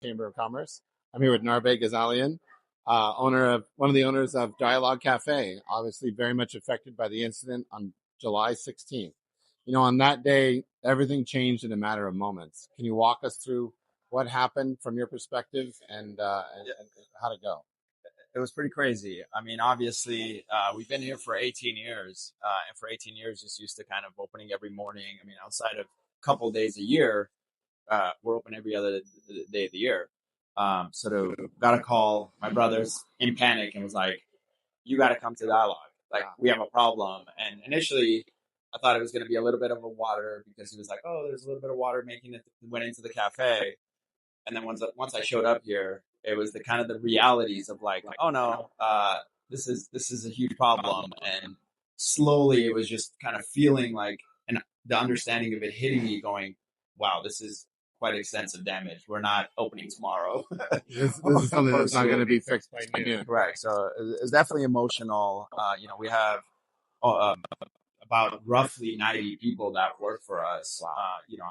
Chamber of Commerce. I'm here with Narbe Ghazalian, one of the owners of Dialog Cafe, obviously very much affected by the incident on July 16th. On that day, everything changed in a matter of moments. Can you walk us through what happened from your perspective and how to go? It was pretty crazy. I mean, obviously, we've been here for 18 years, and for 18 years, just used to kind of opening every morning. I mean, outside of a couple of days a year, we're open every other day of the year. Got a call, my brother's in panic and was like, "You got to come to Dialogue. Like, we have a problem." And initially, I thought it was going to be a little bit of a water because he was like, "Oh, there's a little bit of water making it went into the cafe." And then once I showed up here, it was the kind of the realities of like, oh no, this is a huge problem. And slowly, it was just kind of feeling like, and the understanding of it hitting me, going, wow, this is quite extensive damage. We're not opening tomorrow. This is something that's not going to be fixed by noon. Correct. So it's definitely emotional. We have uh, about roughly 90 people that work for us.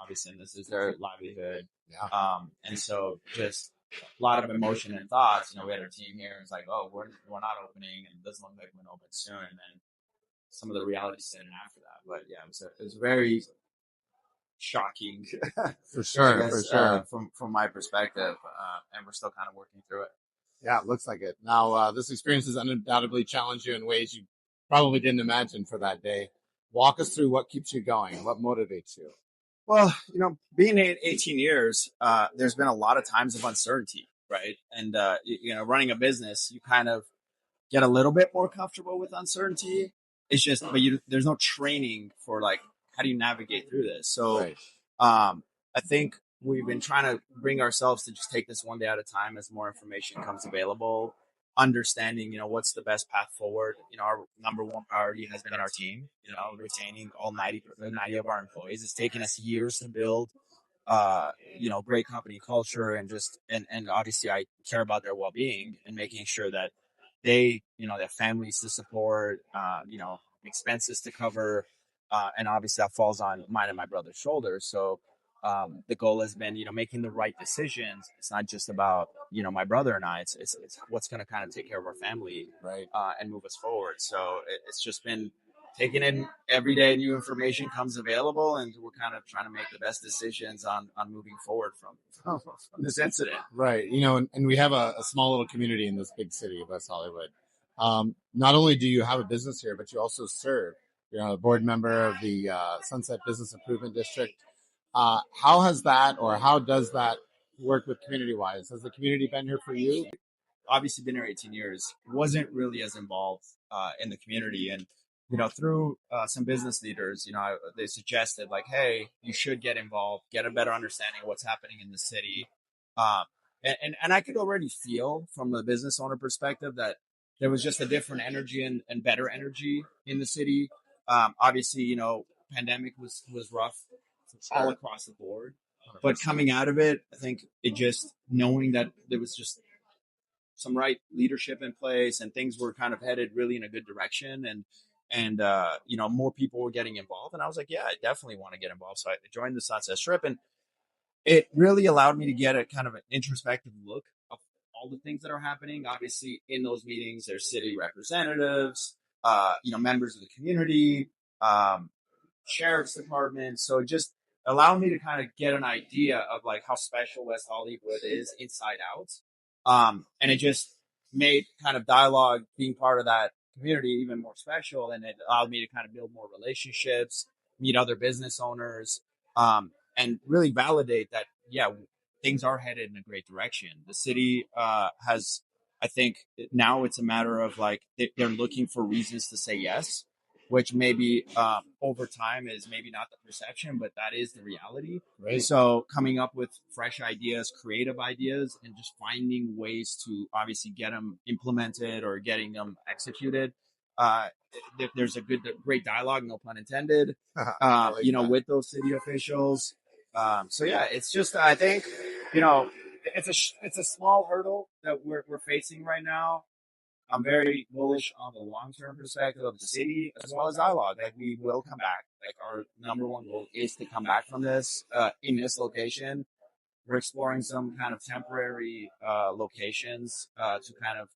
Obviously, this is their livelihood. Yeah. And so just a lot of emotion and thoughts. We had our team here. It's like, oh, we're not opening, and it doesn't look like we're going to open soon. And then some of the reality set in after that. But yeah, it was very shocking. For sure, guess, for sure. From my perspective, and we're still kind of working through it. Yeah, it looks like it. Now, this experience has undoubtedly challenged you in ways you probably didn't imagine for that day. Walk us through what keeps you going, what motivates you. Well, being 18 years, there's been a lot of times of uncertainty, right? And, running a business, you kind of get a little bit more comfortable with uncertainty. It's just, but there's no training for like, how do you navigate through this? So, Right. I think we've been trying to bring ourselves to just take this one day at a time as more information comes available, understanding, what's the best path forward. Our number one priority has been our team, retaining all 90 of our employees. It's taken us years to build, great company culture and obviously I care about their well-being and making sure that they, their families to support, expenses to cover. And obviously that falls on mine and my brother's shoulders. So, the goal has been, making the right decisions. It's not just about, my brother and I, it's what's going to kind of take care of our family, right, and move us forward. So it's just been taking in every day new information comes available, and we're kind of trying to make the best decisions on moving forward from this incident. Right. And we have a small little community in this big city of West Hollywood. Not only do you have a business here, but you also serve. You're a board member of the Sunset Business Improvement District. How has that, or how does that work with community-wise? Has the community been here for you? Obviously, been here 18 years. Wasn't really as involved in the community, and through some business leaders, they suggested like, hey, you should get involved, get a better understanding of what's happening in the city. And I could already feel from the business owner perspective that there was just a different energy and better energy in the city. Obviously, pandemic was rough all across the board. 100%. But coming out of it, I think it just knowing that there was just some right leadership in place and things were kind of headed really in a good direction. And more people were getting involved. And I was like, yeah, I definitely want to get involved. So I joined the Sunset Strip, and it really allowed me to get a kind of an introspective look of all the things that are happening. Obviously, in those meetings, there's city representatives, members of the community, sheriff's department. So it just allowed me to kind of get an idea of like how special West Hollywood is inside out. And it just made kind of Dialogue being part of that community even more special. And it allowed me to kind of build more relationships, meet other business owners, and really validate that, yeah, things are headed in a great direction. The city has, I think now it's a matter of like, they're looking for reasons to say yes, which maybe over time is maybe not the perception, but that is the reality. Right. So coming up with fresh ideas, creative ideas, and just finding ways to obviously get them implemented or getting them executed. There's a great dialogue, no pun intended, with those city officials. So yeah, it's just, I think, it's a small hurdle that we're facing right now. I'm very bullish on the long-term perspective of the city as well as Dialogue. Like, we will come back. Like, our number one goal is to come back from this in this location. We're exploring some kind of temporary locations to kind of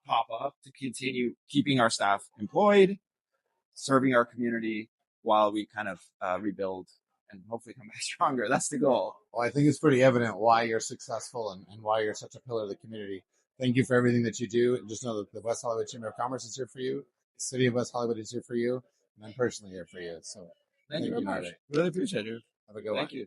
pop up to continue keeping our staff employed, serving our community while we kind of rebuild and hopefully come back stronger. That's the goal. Well, I think it's pretty evident why you're successful and why you're such a pillar of the community. Thank you for everything that you do. And just know that the West Hollywood Chamber of Commerce is here for you. The city of West Hollywood is here for you. And I'm personally here for you. So Thank you very much. Narvik. Really appreciate it. Have a good one. Thank you.